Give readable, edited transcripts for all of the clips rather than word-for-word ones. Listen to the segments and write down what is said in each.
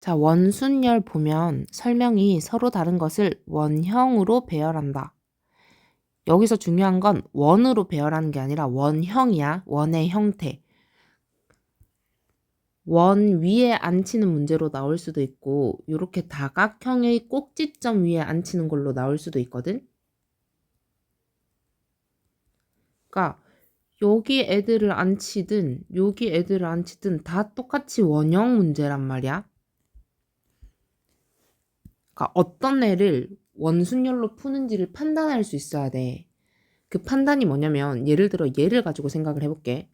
자, 원순열 보면 설명이 서로 다른 것을 원형으로 배열한다. 여기서 중요한 건 원으로 배열하는 게 아니라 원형이야. 원의 형태. 원 위에 앉히는 문제로 나올 수도 있고 이렇게 다각형의 꼭지점 위에 앉히는 걸로 나올 수도 있거든. 그러니까 여기 애들을 앉히든 여기 애들을 앉히든 다 똑같이 원형 문제란 말이야. 그러니까 어떤 애를 원순열로 푸는지를 판단할 수 있어야 돼. 그 판단이 뭐냐면 예를 들어 얘를 가지고 생각을 해볼게.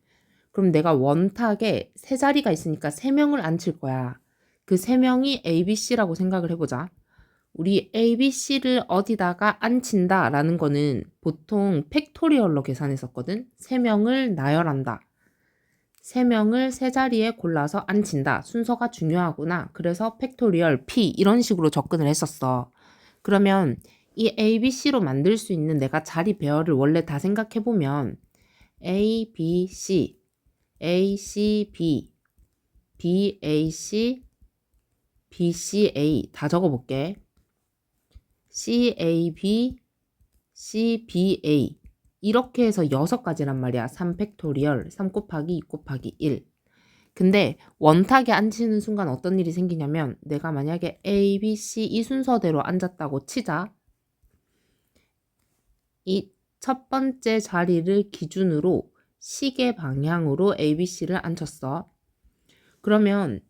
그럼 내가 원탁에 세 자리가 있으니까 세 명을 앉힐 거야. 그 세 명이 A, B, C라고 생각을 해보자. 우리 A, B, C를 어디다가 앉힌다라는 거는 보통 팩토리얼로 계산했었거든. 세 명을 나열한다. 세 명을 세 자리에 골라서 앉힌다. 순서가 중요하구나. 그래서 팩토리얼 P 이런 식으로 접근을 했었어. 그러면 이 A, B, C로 만들 수 있는 내가 자리 배열을 원래 다 생각해보면 A, B, C, A, C, B, B, A, C, B, C, A 다 적어볼게. C, A, B, C, B, A 이렇게 해서 6가지란 말이야. 3팩토리얼, 3 곱하기 2 곱하기 1. 근데 원탁에 앉히는 순간 어떤 일이 생기냐면 내가 만약에 A, B, C 이 순서대로 앉았다고 치자. 이 첫 번째 자리를 기준으로 시계 방향으로 A, B, C를 앉혔어. 그러면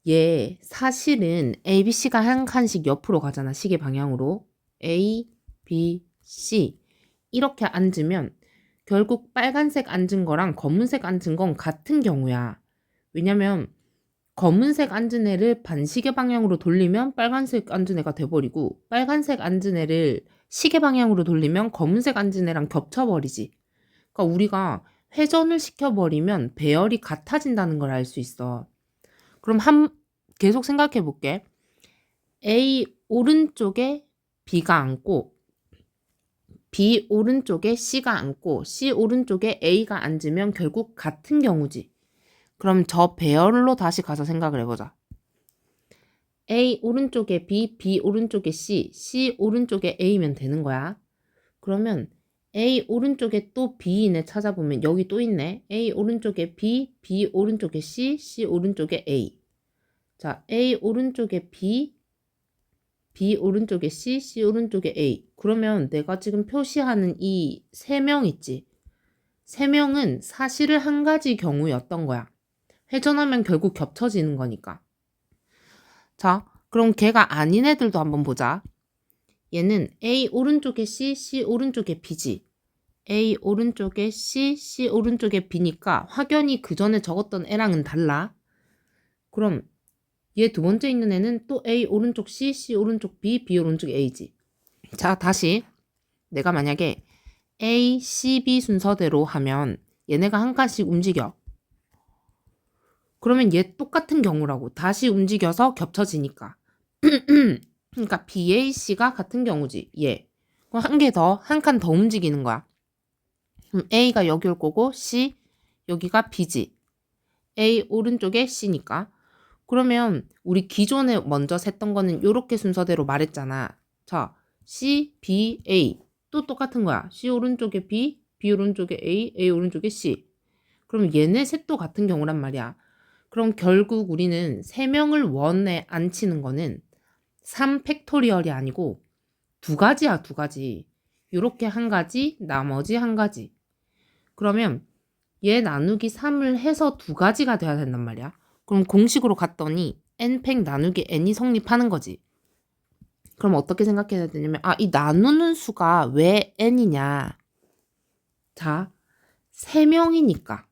얘 사실은 A, B, C가 한 칸씩 옆으로 가잖아. 시계 방향으로. A, B, C 이렇게 앉으면 결국 빨간색 앉은 거랑 검은색 앉은 건 같은 경우야. 왜냐면 검은색 앉은 애를 반시계 방향으로 돌리면 빨간색 앉은 애가 돼버리고 빨간색 앉은 애를 시계 방향으로 돌리면 검은색 앉은 애랑 겹쳐버리지. 그러니까 우리가 회전을 시켜버리면 배열이 같아진다는 걸 알 수 있어. 그럼 계속 생각해 볼게. A 오른쪽에 B가 앉고 B 오른쪽에 C가 앉고 C 오른쪽에 A가 앉으면 결국 같은 경우지. 그럼 저 배열로 다시 가서 생각을 해보자. A 오른쪽에 B, B 오른쪽에 C, C 오른쪽에 A면 되는 거야. 그러면 A 오른쪽에 또 B인애 찾아보면 여기 또 있네. A 오른쪽에 B, B 오른쪽에 C, C 오른쪽에 A. 자, A 오른쪽에 B, B 오른쪽에 C, C 오른쪽에 A. 그러면 내가 지금 표시하는 이 세 명 있지? 세 명은 사실을 한 가지 경우였던 거야. 회전하면 결국 겹쳐지는 거니까. 자, 그럼 걔가 아닌 애들도 한번 보자. 얘는 A 오른쪽에 C, C 오른쪽에 B지. A 오른쪽에 C, C 오른쪽에 B니까 확연히 그 전에 적었던 애랑은 달라. 그럼 얘 두 번째 있는 애는 또 A 오른쪽 C, C 오른쪽 B, B 오른쪽 A지. 자, 다시 내가 만약에 A, C, B 순서대로 하면 얘네가 한 칸씩 움직여. 그러면 얘 똑같은 경우라고. 다시 움직여서 겹쳐지니까. 그러니까 B, A, C가 같은 경우지. 얘. 그럼 한 칸 더 움직이는 거야. 그럼 A가 여기 올 거고 C, 여기가 B지. A 오른쪽에 C니까. 그러면 우리 기존에 먼저 셌던 거는 이렇게 순서대로 말했잖아. 자, C, B, A. 또 똑같은 거야. C 오른쪽에 B, B 오른쪽에 A, A 오른쪽에 C. 그럼 얘네 셋도 같은 경우란 말이야. 그럼 결국 우리는 3명을 원에 앉히는 거는 3팩토리얼이 아니고 2가지야, 2가지. 요렇게 한 가지, 나머지 한 가지. 그러면 얘 나누기 3을 해서 2가지가 돼야 된단 말이야. 그럼 공식으로 갔더니 n팩 나누기 n이 성립하는 거지. 그럼 어떻게 생각해야 되냐면 이 나누는 수가 왜 n이냐. 자, 3명이니까.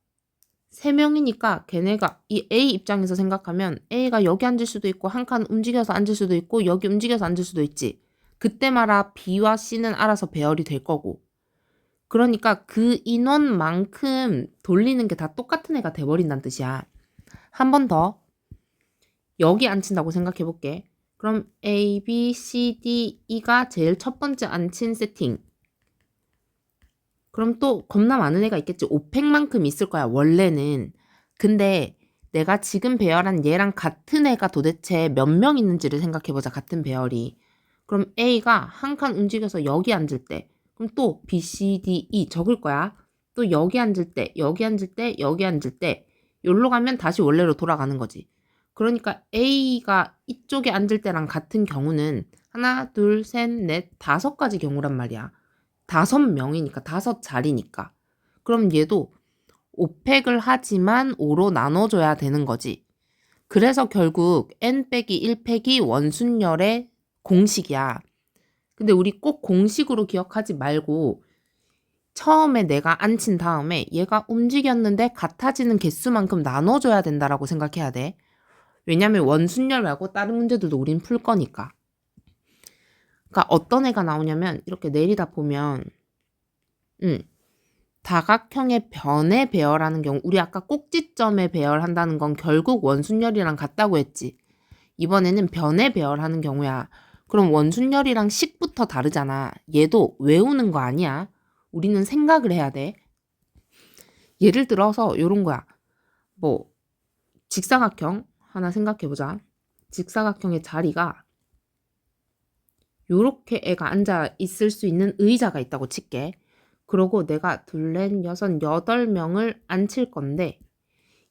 3명이니까 걔네가 이 A 입장에서 생각하면 A가 여기 앉을 수도 있고 한 칸 움직여서 앉을 수도 있고 여기 움직여서 앉을 수도 있지. 그때 말아 B와 C는 알아서 배열이 될 거고. 그러니까 그 인원만큼 돌리는 게 다 똑같은 애가 돼버린다는 뜻이야. 한 번 더. 여기 앉힌다고 생각해 볼게. 그럼 A, B, C, D, E가 제일 첫 번째 앉힌 세팅. 그럼 또 겁나 많은 애가 있겠지. 5팩만큼 있을 거야, 원래는. 근데 내가 지금 배열한 얘랑 같은 애가 도대체 몇 명 있는지를 생각해보자. 같은 배열이. 그럼 A가 한 칸 움직여서 여기 앉을 때, 그럼 또 B, C, D, E 적을 거야. 또 여기 앉을 때, 여기 앉을 때, 여기 앉을 때, 여기로 가면 다시 원래로 돌아가는 거지. 그러니까 A가 이쪽에 앉을 때랑 같은 경우는 하나, 둘, 셋, 넷, 5가지 경우란 말이야. 5명이니까, 5자리니까. 그럼 얘도 5팩을 하지만 5로 나눠줘야 되는 거지. 그래서 결국 n-1팩이 원순열의 공식이야. 근데 우리 꼭 공식으로 기억하지 말고 처음에 내가 앉힌 다음에 얘가 움직였는데 같아지는 개수만큼 나눠줘야 된다라고 생각해야 돼. 왜냐면 원순열 말고 다른 문제들도 우린 풀 거니까. 그러니까 어떤 애가 나오냐면 이렇게 내리다 보면 다각형의 변에 배열하는 경우, 우리 아까 꼭지점에 배열한다는 건 결국 원순열이랑 같다고 했지. 이번에는 변에 배열하는 경우야. 그럼 원순열이랑 식부터 다르잖아. 얘도 외우는 거 아니야. 우리는 생각을 해야 돼. 예를 들어서 요런 거야. 뭐 직사각형 하나 생각해보자. 직사각형의 자리가 요렇게 애가 앉아 있을 수 있는 의자가 있다고 칠게. 그러고 내가 둘, 넷, 여섯, 8명을 앉힐 건데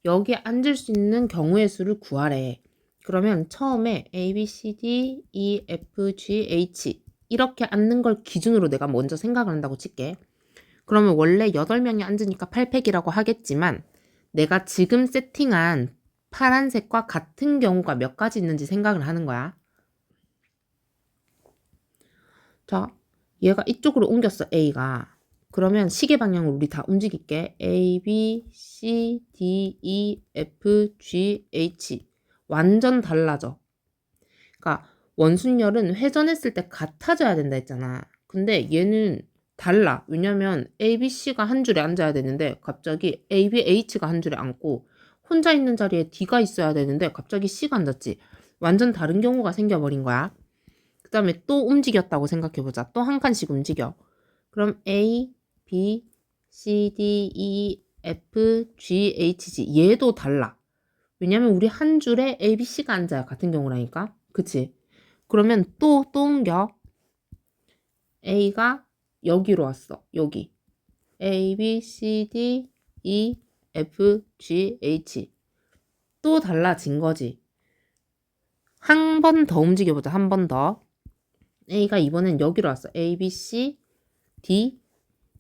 여기 앉을 수 있는 경우의 수를 구하래. 그러면 처음에 A, B, C, D, E, F, G, H 이렇게 앉는 걸 기준으로 내가 먼저 생각을 한다고 칠게. 그러면 원래 8명이 앉으니까 8팩이라고 하겠지만 내가 지금 세팅한 파란색과 같은 경우가 몇 가지 있는지 생각을 하는 거야. 자, 얘가 이쪽으로 옮겼어, A가. 그러면 시계 방향으로 우리 다 움직일게. A, B, C, D, E, F, G, H. 완전 달라져. 그러니까 원순열은 회전했을 때 같아져야 된다 했잖아. 근데 얘는 달라. 왜냐면 A, B, C가 한 줄에 앉아야 되는데 갑자기 A, B, H가 한 줄에 앉고 혼자 있는 자리에 D가 있어야 되는데 갑자기 C가 앉았지. 완전 다른 경우가 생겨버린 거야. 그 다음에 또 움직였다고 생각해보자. 또 한 칸씩 움직여. 그럼 A, B, C, D, E, F, G, H, G. 얘도 달라. 왜냐면 우리 한 줄에 A, B, C가 앉아야 같은 경우라니까. 그치? 그러면 또 옮겨. A가 여기로 왔어. 여기. A, B, C, D, E, F, G, H. 또 달라진 거지. 한 번 더 움직여보자. 한 번 더. A가 이번엔 여기로 왔어. A, B, C, D,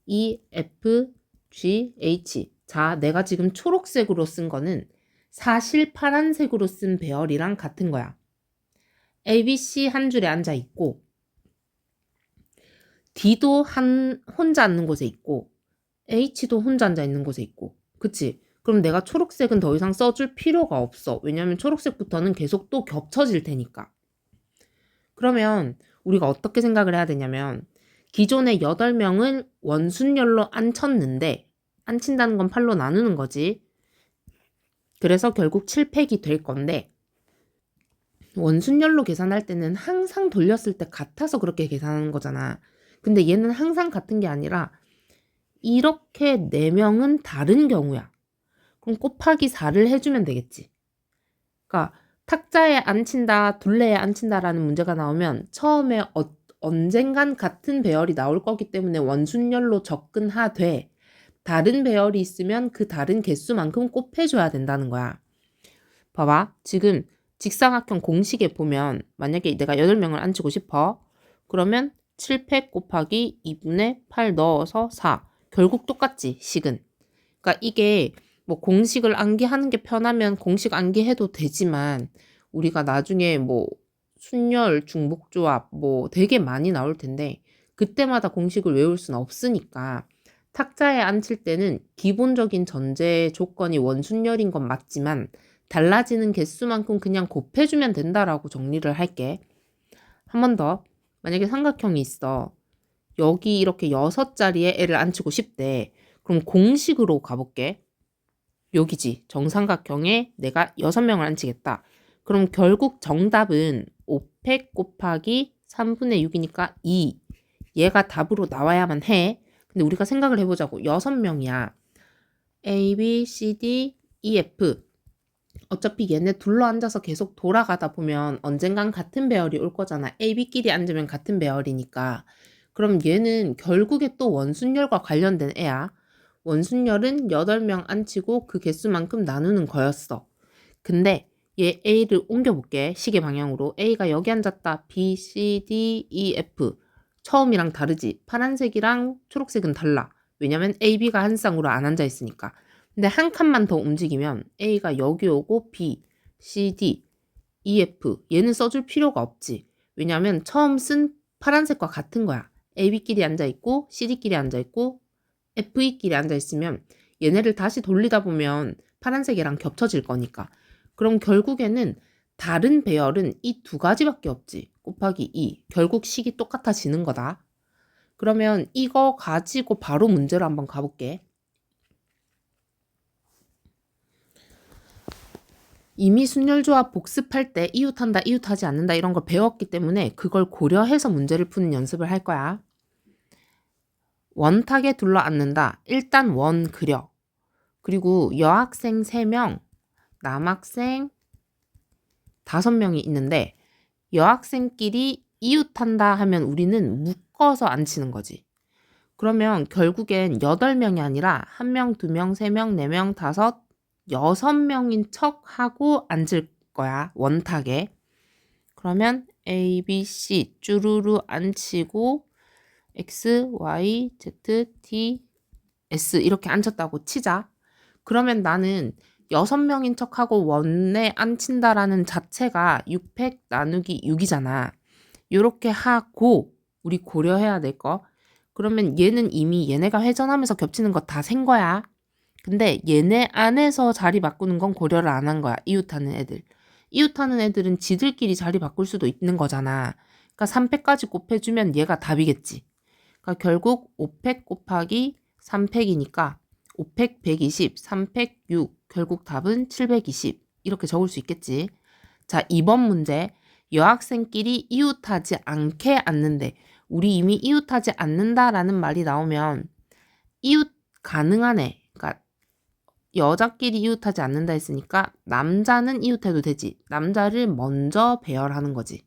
E, F, G, H. 자, 내가 지금 초록색으로 쓴 거는 사실 파란색으로 쓴 배열이랑 같은 거야. A, B, C 한 줄에 앉아 있고 D도 혼자 앉는 곳에 있고 H도 혼자 앉아 있는 곳에 있고. 그치? 그럼 내가 초록색은 더 이상 써줄 필요가 없어. 왜냐면 초록색부터는 계속 또 겹쳐질 테니까. 그러면 우리가 어떻게 생각을 해야 되냐면 기존의 8명을 원순열로 앉혔는데 앉힌다는 건 8로 나누는 거지. 그래서 결국 7팩이 될 건데 원순열로 계산할 때는 항상 돌렸을 때 같아서 그렇게 계산하는 거잖아. 근데 얘는 항상 같은 게 아니라 이렇게 4명은 다른 경우야. 그럼 곱하기 4를 해주면 되겠지. 그러니까 탁자에 앉힌다, 둘레에 앉힌다라는 문제가 나오면 처음에 언젠간 같은 배열이 나올 거기 때문에 원순열로 접근하되 다른 배열이 있으면 그 다른 개수만큼 곱해줘야 된다는 거야. 봐봐. 지금 직사각형 공식에 보면 만약에 내가 8명을 앉히고 싶어. 그러면 7팩 곱하기 2분의 8 넣어서 4. 결국 똑같지, 식은. 그러니까 이게 뭐 공식을 암기하는 게 편하면 공식 암기해도 되지만 우리가 나중에 뭐 순열, 중복조합 뭐 되게 많이 나올 텐데 그때마다 공식을 외울 수는 없으니까 탁자에 앉힐 때는 기본적인 전제 조건이 원순열인 건 맞지만 달라지는 개수만큼 그냥 곱해주면 된다라고 정리를 할게. 한 번 더. 만약에 삼각형이 있어. 여기 이렇게 6자리에 애를 앉히고 싶대. 그럼 공식으로 가볼게. 여기지. 정삼각형에 내가 6명을 앉히겠다. 그럼 결국 정답은 5팩 곱하기 3분의 6이니까 2. 얘가 답으로 나와야만 해. 근데 우리가 생각을 해보자고. 6명이야. A, B, C, D, E, F. 어차피 얘네 둘러 앉아서 계속 돌아가다 보면 언젠간 같은 배열이 올 거잖아. A, B끼리 앉으면 같은 배열이니까. 그럼 얘는 결국에 또 원순열과 관련된 애야. 원순열은 8명 앉히고 그 개수만큼 나누는 거였어. 근데 얘 A를 옮겨볼게. 시계 방향으로. A가 여기 앉았다. B, C, D, E, F. 처음이랑 다르지. 파란색이랑 초록색은 달라. 왜냐면 A, B가 한 쌍으로 안 앉아 있으니까. 근데 한 칸만 더 움직이면 A가 여기 오고 B, C, D, E, F 얘는 써줄 필요가 없지. 왜냐면 처음 쓴 파란색과 같은 거야. A, B끼리 앉아있고 CD끼리 앉아있고 FE끼리 앉아있으면 얘네를 다시 돌리다 보면 파란색이랑 겹쳐질 거니까. 그럼 결국에는 다른 배열은 이 두 가지밖에 없지. 곱하기 2. 결국 식이 똑같아지는 거다. 그러면 이거 가지고 바로 문제로 한번 가볼게. 이미 순열조합 복습할 때 이웃한다, 이웃하지 않는다 이런 걸 배웠기 때문에 그걸 고려해서 문제를 푸는 연습을 할 거야. 원탁에 둘러앉는다. 일단 원 그려. 그리고 여학생 3명, 남학생 5명이 있는데 여학생끼리 이웃한다 하면 우리는 묶어서 앉히는 거지. 그러면 결국엔 8명이 아니라 1명, 2명, 3명, 4명, 5, 6명인 척 하고 앉을 거야. 원탁에. 그러면 A, B, C 쭈루루 앉히고 X, Y, Z, T, S 이렇게 앉혔다고 치자. 그러면 나는 6명인 척하고 원에 앉힌다라는 자체가 600 나누기 6이잖아. 이렇게 하고 우리 고려해야 될 거. 그러면 얘는 이미 얘네가 회전하면서 겹치는 거 다 센 거야. 근데 얘네 안에서 자리 바꾸는 건 고려를 안 한 거야. 이웃하는 애들. 이웃하는 애들은 지들끼리 자리 바꿀 수도 있는 거잖아. 그러니까 3팩까지 곱해주면 얘가 답이겠지. 그러니까 결국 5팩 곱하기 3팩이니까 5팩 120, 3팩 6. 결국 답은 720. 이렇게 적을 수 있겠지. 자, 2번 문제. 여학생끼리 이웃하지 않게 앉는데 우리 이미 이웃하지 않는다라는 말이 나오면 이웃 가능한 애. 그러니까 여자끼리 이웃하지 않는다 했으니까 남자는 이웃해도 되지. 남자를 먼저 배열하는 거지.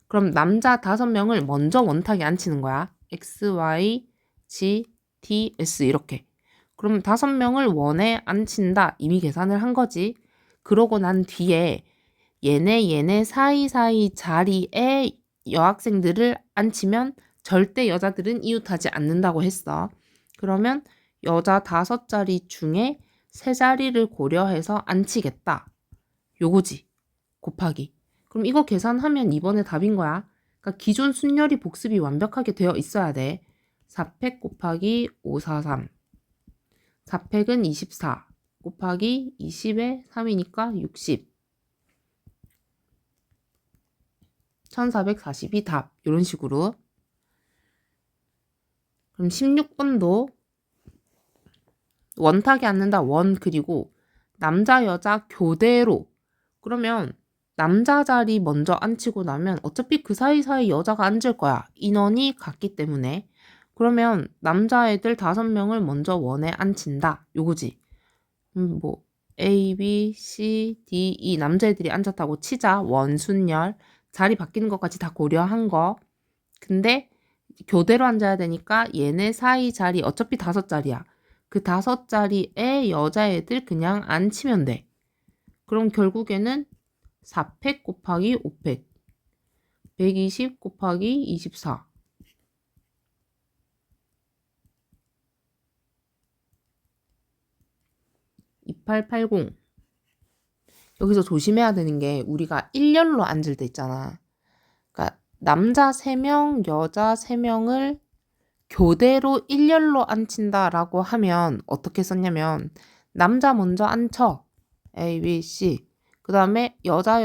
그럼 남자 5명을 먼저 원탁에 앉히는 거야. X, Y, G, T, S 이렇게. 그럼 5명을 원에 앉힌다. 이미 계산을 한 거지. 그러고 난 뒤에 얘네 사이사이 자리에 여학생들을 앉히면 절대 여자들은 이웃하지 않는다고 했어. 그러면 여자 5자리 중에 3자리를 고려해서 앉히겠다. 요거지. 곱하기. 그럼 이거 계산하면 이번에 답인 거야. 그러니까 기존 순열이 복습이 완벽하게 되어 있어야 돼. 4팩 곱하기 543. 4팩은 24 곱하기 20에 3이니까 60. 1442 답. 이런 식으로. 그럼 16번도 원탁에 앉는다. 원 그리고 남자 여자 교대로. 그러면 남자 자리 먼저 앉히고 나면 어차피 그 사이사이 여자가 앉을 거야. 인원이 같기 때문에. 그러면 남자애들 5명을 먼저 원에 앉힌다. 요거지. 뭐 A, B, C, D, E 남자애들이 앉았다고 치자. 원순열. 자리 바뀌는 것까지 다 고려한 거. 근데 교대로 앉아야 되니까 얘네 사이 자리 어차피 5자리야. 그 5자리에 여자애들 그냥 앉히면 돼. 그럼 결국에는 4팩 곱하기 5팩 120 곱하기 24 2880. 여기서 조심해야 되는 게 우리가 일렬로 앉을 때 있잖아. 그러니까 남자 3명, 여자 3명을 교대로 일렬로 앉힌다라고 하면 어떻게 썼냐면 남자 먼저 앉혀. A, B, C. 그 다음에 여자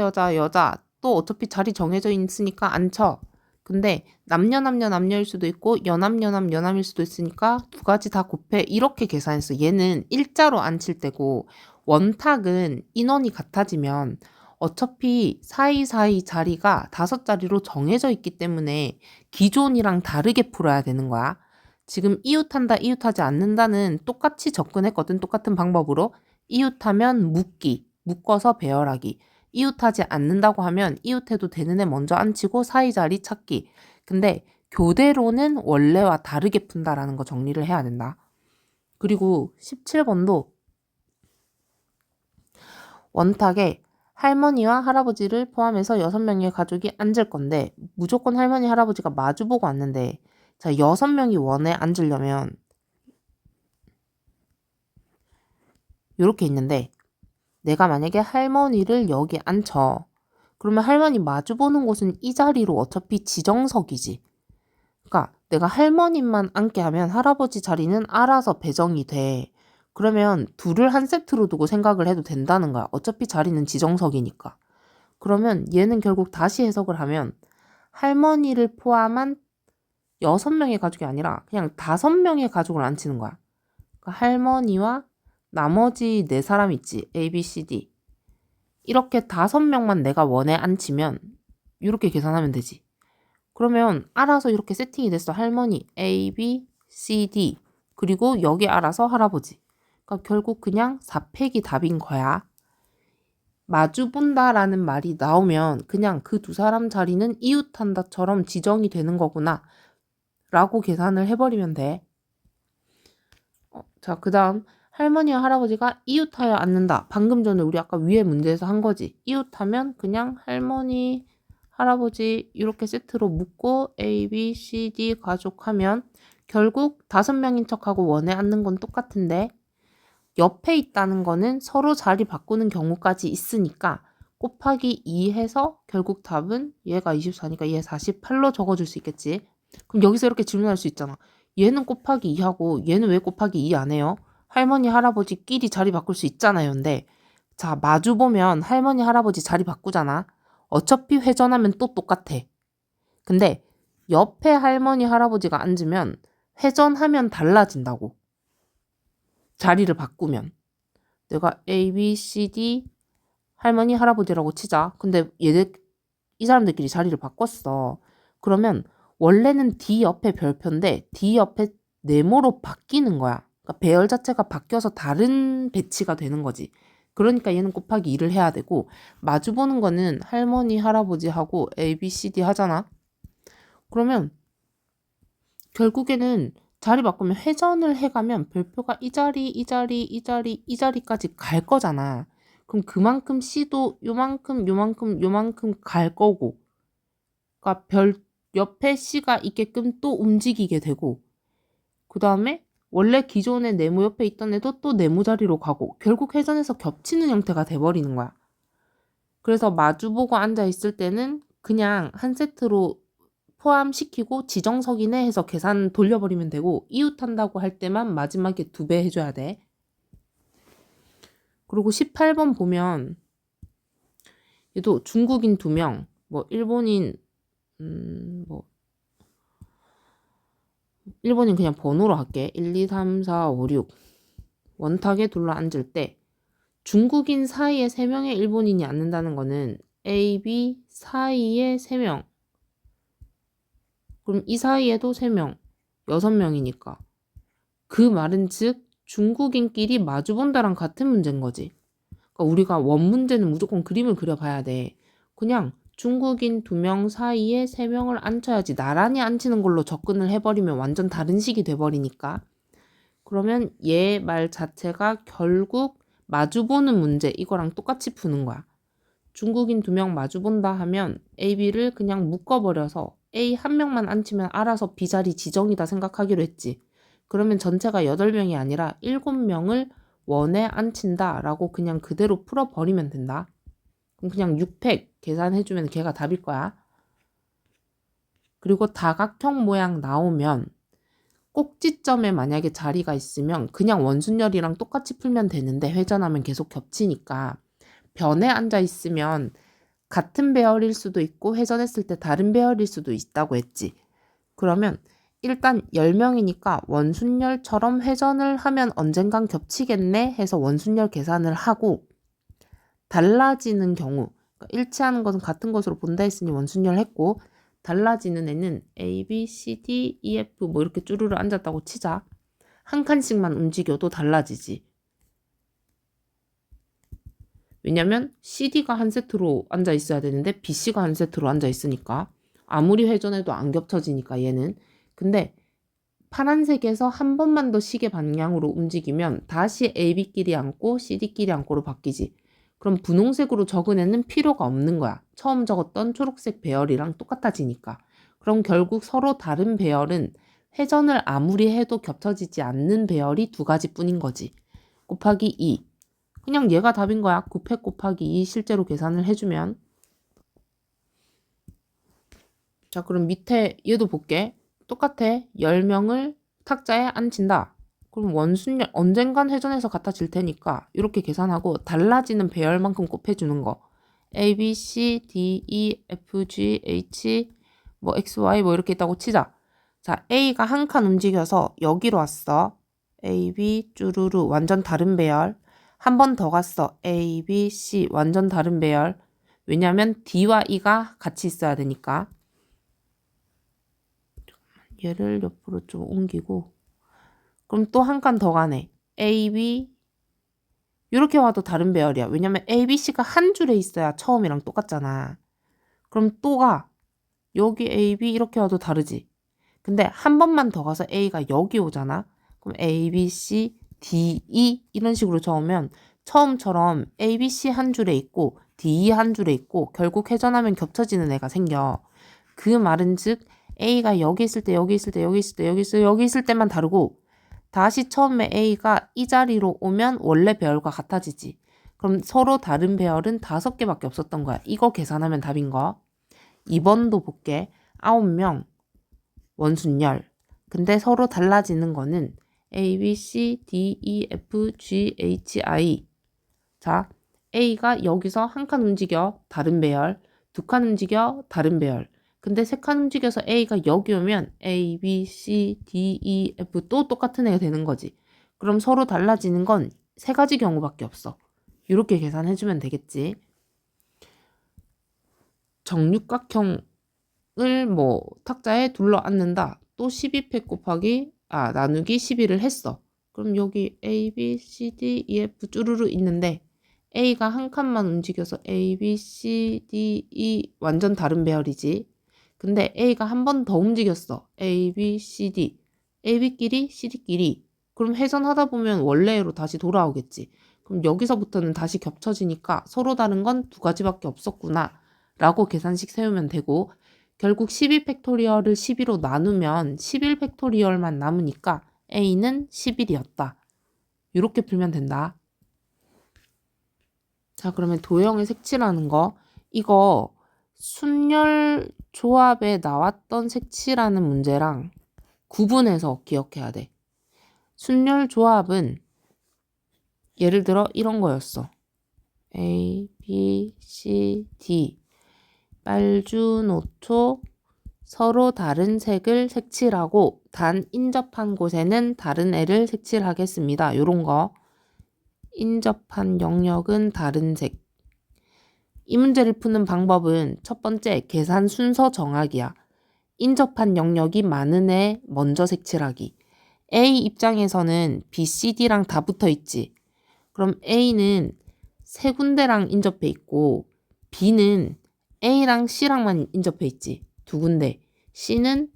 또 어차피 자리 정해져 있으니까 앉혀. 근데 남녀일 수도 있고 여남일 수도 있으니까 두 가지 다 곱해. 이렇게 계산했어. 얘는 일자로 앉힐 때고 원탁은 인원이 같아지면 어차피 사이사이 자리가 5자리로 정해져 있기 때문에 기존이랑 다르게 풀어야 되는 거야. 지금 이웃한다, 이웃하지 않는다는 똑같이 접근했거든. 똑같은 방법으로. 이웃하면 묶기. 묶어서 배열하기. 이웃하지 않는다고 하면 이웃해도 되는 애 먼저 앉히고 사이 자리 찾기. 근데 교대로는 원래와 다르게 푼다라는 거 정리를 해야 된다. 그리고 17번도 원탁에 할머니와 할아버지를 포함해서 6명의 가족이 앉을 건데 무조건 할머니, 할아버지가 마주보고 앉는데 자, 6명이 원에 앉으려면 이렇게 있는데 내가 만약에 할머니를 여기 앉혀. 그러면 할머니 마주보는 곳은 이 자리로 어차피 지정석이지. 그러니까 내가 할머니만 앉게 하면 할아버지 자리는 알아서 배정이 돼. 그러면 둘을 한 세트로 두고 생각을 해도 된다는 거야. 어차피 자리는 지정석이니까. 그러면 얘는 결국 다시 해석을 하면 할머니를 포함한 6명의 가족이 아니라 그냥 5명의 가족을 앉히는 거야. 그러니까 할머니와 나머지 4사람 있지. A, B, C, D. 이렇게 5명만 내가 원에 앉히면 이렇게 계산하면 되지. 그러면 알아서 이렇게 세팅이 됐어. 할머니 A, B, C, D. 그리고 여기 알아서 할아버지. 그러니까 결국 그냥 4팩이 답인 거야. 마주본다라는 말이 나오면 그냥 그 2사람 자리는 이웃한다처럼 지정이 되는 거구나 라고 계산을 해버리면 돼. 자, 그 다음 할머니와 할아버지가 이웃하여 앉는다. 방금 전에 우리 아까 위에 문제에서 한 거지. 이웃하면 그냥 할머니, 할아버지 이렇게 세트로 묶고 A, B, C, D 가족하면 결국 5명인 척하고 원에 앉는 건 똑같은데 옆에 있다는 거는 서로 자리 바꾸는 경우까지 있으니까 곱하기 2 해서 결국 답은 얘가 24니까 얘 48로 적어줄 수 있겠지. 그럼 여기서 이렇게 질문할 수 있잖아. 얘는 곱하기 2하고 얘는 왜 곱하기 2 안 해요? 할머니, 할아버지끼리 자리 바꿀 수 있잖아요. 근데 자, 마주보면 할머니, 할아버지 자리 바꾸잖아. 어차피 회전하면 또 똑같아. 근데 옆에 할머니, 할아버지가 앉으면 회전하면 달라진다고. 자리를 바꾸면. 내가 A, B, C, D 할머니, 할아버지라고 치자. 근데 이 사람들끼리 자리를 바꿨어. 그러면 원래는 D 옆에 별표인데 D 옆에 네모로 바뀌는 거야. 그러니까 배열 자체가 바뀌어서 다른 배치가 되는 거지. 그러니까 얘는 곱하기 2를 해야 되고 마주보는 거는 할머니, 할아버지하고 A, B, C, D 하잖아. 그러면 결국에는 자리 바꾸면 회전을 해가면 별표가 이 자리, 이 자리, 이 자리, 이 자리까지 갈 거잖아. 그럼 그만큼 C도 요만큼, 요만큼, 요만큼 갈 거고 그러니까 별 옆에 C가 있게끔 또 움직이게 되고 그 다음에 원래 기존에 네모 옆에 있던 애도 또 네모 자리로 가고 결국 회전해서 겹치는 형태가 돼버리는 거야. 그래서 마주보고 앉아있을 때는 그냥 한 세트로 포함시키고 지정석이네 해서 계산 돌려버리면 되고 이웃한다고 할 때만 마지막에 2배 해줘야 돼. 그리고 18번 보면 얘도 중국인 2명, 뭐 일본인 일본인 그냥 번호로 할게. 1, 2, 3, 4, 5, 6 원탁에 둘러 앉을 때 중국인 사이에 3명의 일본인이 앉는다는 거는 A, B 사이에 3명 그럼 이 사이에도 3명 6명이니까 그 말은 즉 중국인끼리 마주본다랑 같은 문제인 거지. 그러니까 우리가 원 문제는 무조건 그림을 그려봐야 돼. 그냥 중국인 2명 사이에 3명을 앉혀야지 나란히 앉히는 걸로 접근을 해버리면 완전 다른 식이 돼버리니까 그러면 얘 말 자체가 결국 마주보는 문제 이거랑 똑같이 푸는 거야. 중국인 2명 마주본다 하면 A, B를 그냥 묶어버려서 A 1명만 앉히면 알아서 B 자리 지정이다 생각하기로 했지. 그러면 전체가 8명이 아니라 7명을 원에 앉힌다 라고 그냥 그대로 풀어버리면 된다. 그럼 그냥 6팩 계산해주면 걔가 답일 거야. 그리고 다각형 모양 나오면 꼭지점에 만약에 자리가 있으면 그냥 원순열이랑 똑같이 풀면 되는데 회전하면 계속 겹치니까 변에 앉아 있으면 같은 배열일 수도 있고 회전했을 때 다른 배열일 수도 있다고 했지. 그러면 일단 10명이니까 원순열처럼 회전을 하면 언젠간 겹치겠네 해서 원순열 계산을 하고 달라지는 경우 그러니까 일치하는 것은 같은 것으로 본다 했으니 원순열 했고 달라지는 애는 A, B, C, D, E, F 뭐 이렇게 쭈루루 앉았다고 치자. 한 칸씩만 움직여도 달라지지. 왜냐면 CD가 한 세트로 앉아 있어야 되는데 BC가 한 세트로 앉아 있으니까 아무리 회전해도 안 겹쳐지니까 얘는. 근데 파란색에서 한 번만 더 시계 방향으로 움직이면 다시 AB끼리 앉고 CD끼리 앉고로 바뀌지. 그럼 분홍색으로 적은 애는 필요가 없는 거야. 처음 적었던 초록색 배열이랑 똑같아지니까. 그럼 결국 서로 다른 배열은 회전을 아무리 해도 겹쳐지지 않는 배열이 두 가지뿐인 거지. 곱하기 2. 그냥 얘가 답인 거야. 9팩 곱하기 2 실제로 계산을 해주면. 자, 그럼 밑에 얘도 볼게. 똑같아. 10명을 탁자에 앉힌다. 그럼 원순열 언젠간 회전해서 같아질 테니까 이렇게 계산하고 달라지는 배열만큼 곱해주는 거. A, B, C, D, E, F, G, H, 뭐 X, Y 뭐 이렇게 있다고 치자. 자, A가 한 칸 움직여서 여기로 왔어. A, B, 쭈루루 완전 다른 배열. 한 번 더 갔어. A, B, C 완전 다른 배열. 왜냐면 D와 E가 같이 있어야 되니까. 얘를 옆으로 좀 옮기고 그럼 또 한 칸 더 가네. A, B 이렇게 와도 다른 배열이야. 왜냐면 A, B, C가 한 줄에 있어야 처음이랑 똑같잖아. 그럼 또 가. 여기 A, B 이렇게 와도 다르지. 근데 한 번만 더 가서 A가 여기 오잖아. 그럼 A, B, C, D, E 이런 식으로 적으면 처음처럼 A, B, C 한 줄에 있고 D, E 한 줄에 있고 결국 회전하면 겹쳐지는 애가 생겨. 그 말은 즉 A가 여기 있을 때 여기 있을 때 여기 있을 때 여기 있을 때 여기 있을 때만 다르고 다시 처음에 A가 이 자리로 오면 원래 배열과 같아지지. 그럼 서로 다른 배열은 5개밖에 없었던 거야. 이거 계산하면 답인 거. 2번도 볼게. 9명 원순열. 근데 서로 달라지는 거는 A, B, C, D, E, F, G, H, I. 자, A가 여기서 한 칸 움직여. 다른 배열. 두 칸 움직여. 다른 배열. 근데 세 칸 움직여서 A가 여기 오면 A, B, C, D, E, F 또 똑같은 애가 되는 거지. 그럼 서로 달라지는 건 세 가지 경우밖에 없어. 이렇게 계산해주면 되겠지. 정육각형을 뭐 탁자에 둘러 앉는다. 또 12팩 곱하기 나누기 12를 했어. 그럼 여기 A, B, C, D, E, F 쭈루루 있는데 A가 한 칸만 움직여서 A, B, C, D, E 완전 다른 배열이지. 근데 A가 한 번 더 움직였어. A, B, C, D. A, B끼리, C, D끼리. 그럼 회전하다 보면 원래로 다시 돌아오겠지. 그럼 여기서부터는 다시 겹쳐지니까 서로 다른 건 두 가지밖에 없었구나. 라고 계산식 세우면 되고 결국 12팩토리얼을 12로 나누면 11팩토리얼만 남으니까 A는 11이었다. 이렇게 풀면 된다. 자, 그러면 도형의 색칠하는 거. 이거 순열 조합에 나왔던 색칠하는 문제랑 구분해서 기억해야 돼. 순열 조합은 예를 들어 이런 거였어. A, B, C, D. 빨주노초 서로 다른 색을 색칠하고 단 인접한 곳에는 다른 애를 색칠하겠습니다. 요런 거. 인접한 영역은 다른 색. 이 문제를 푸는 방법은 첫 번째 계산 순서 정하기야. 인접한 영역이 많은 애 먼저 색칠하기. A 입장에서는 B, C, D랑 다 붙어 있지. 그럼 A는 세 군데랑 인접해 있고 B는 A랑 C랑만 인접해 있지. 두 군데. C는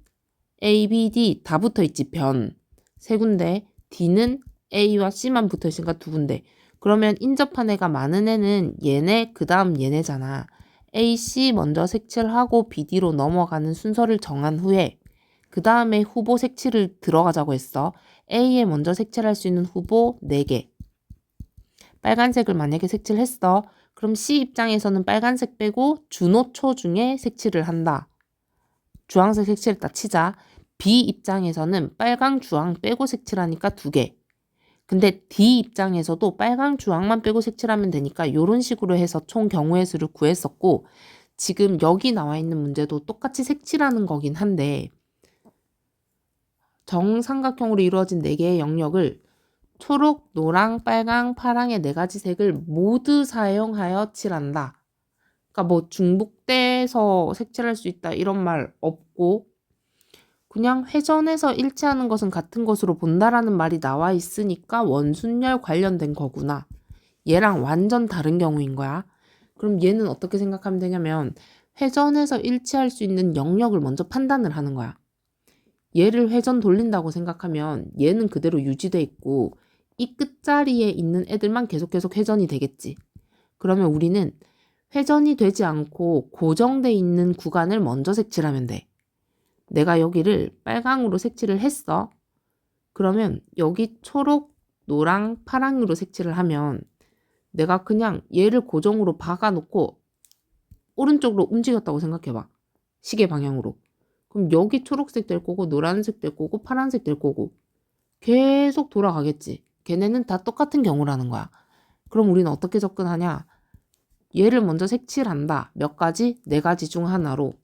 A, B, D 다 붙어 있지. 변. 세 군데. D는 A와 C만 붙어 있으니까 두 군데. 그러면 인접한 애가 많은 애는 얘네 그 다음 얘네잖아. A, C 먼저 색칠하고 BD로 넘어가는 순서를 정한 후에 그 다음에 후보 색칠을 들어가자고 했어. A에 먼저 색칠할 수 있는 후보 4개. 빨간색을 만약에 색칠했어. 그럼 C 입장에서는 빨간색 빼고 준호초 중에 색칠을 한다. 주황색 색칠했다 치자. B 입장에서는 빨강, 주황 빼고 색칠하니까 2개. 근데 D 입장에서도 빨강, 주황만 빼고 색칠하면 되니까 이런 식으로 해서 총 경우의 수를 구했었고 지금 여기 나와 있는 문제도 똑같이 색칠하는 거긴 한데 정삼각형으로 이루어진 4개의 영역을 초록, 노랑, 빨강, 파랑의 4가지 색을 모두 사용하여 칠한다. 그러니까 뭐 중복돼서 색칠할 수 있다 이런 말 없고 그냥 회전해서 일치하는 것은 같은 것으로 본다라는 말이 나와 있으니까 원순열 관련된 거구나. 얘랑 완전 다른 경우인 거야. 그럼 얘는 어떻게 생각하면 되냐면 회전해서 일치할 수 있는 영역을 먼저 판단을 하는 거야. 얘를 회전 돌린다고 생각하면 얘는 그대로 유지돼 있고 이 끝자리에 있는 애들만 계속 회전이 되겠지. 그러면 우리는 회전이 되지 않고 고정돼 있는 구간을 먼저 색칠하면 돼. 내가 여기를 빨강으로 색칠을 했어. 그러면 여기 초록, 노랑, 파랑으로 색칠을 하면 내가 그냥 얘를 고정으로 박아놓고 오른쪽으로 움직였다고 생각해봐. 시계 방향으로. 그럼 여기 초록색 될 거고 노란색 될 거고 파란색 될 거고 계속 돌아가겠지. 걔네는 다 똑같은 경우라는 거야. 그럼 우리는 어떻게 접근하냐? 얘를 먼저 색칠한다. 몇 가지? 4가지 중 하나로.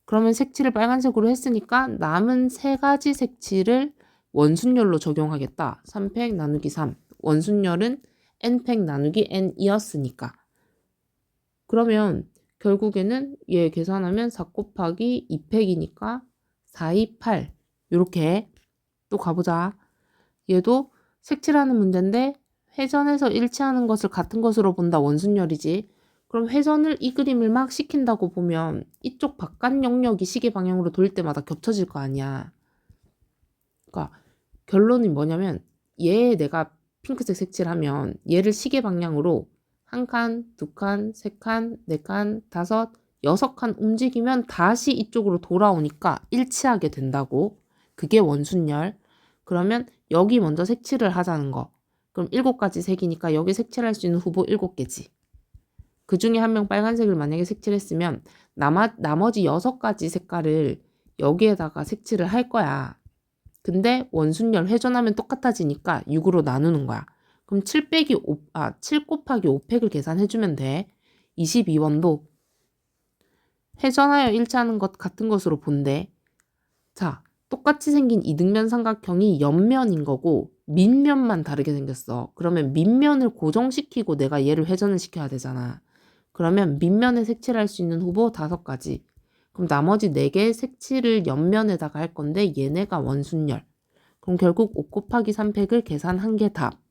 그러면 색칠을 빨간색으로 했으니까 남은 3가지 색칠을 원순열로 적용하겠다. 3팩 나누기 3. 원순열은 n팩 나누기 n이었으니까. 그러면 결국에는 얘 계산하면 4 곱하기 2팩이니까 4, 2, 8. 이렇게 또 가보자. 얘도 색칠하는 문제인데 회전해서 일치하는 것을 같은 것으로 본다. 원순열이지. 그럼 회전을 이 그림을 막 시킨다고 보면 이쪽 바깥 영역이 시계 방향으로 돌 때마다 겹쳐질 거 아니야. 그러니까 결론이 뭐냐면 얘 내가 핑크색 색칠하면 얘를 시계 방향으로 1칸, 2칸, 3칸, 4칸, 5, 6칸 움직이면 다시 이쪽으로 돌아오니까 일치하게 된다고. 그게 원순열. 그러면 여기 먼저 색칠을 하자는 거. 그럼 7가지 색이니까 여기 색칠할 수 있는 후보 7개지. 그 중에 한 명 빨간색을 만약에 색칠했으면 나머지 6가지 색깔을 여기에다가 색칠을 할 거야. 근데 원순열 회전하면 똑같아지니까 6으로 나누는 거야. 그럼 7 곱하기 5팩을 계산해주면 돼. 22원도 회전하여 일치하는 것 같은 것으로 본대. 자, 똑같이 생긴 이등변 삼각형이 옆면인 거고 밑면만 다르게 생겼어. 그러면 밑면을 고정시키고 내가 얘를 회전을 시켜야 되잖아. 그러면 밑면에 색칠할 수 있는 후보 5가지. 그럼 나머지 4개의 색칠을 옆면에다가 할 건데 얘네가 원순열. 그럼 결국 5 곱하기 3팩을 계산한 게 답.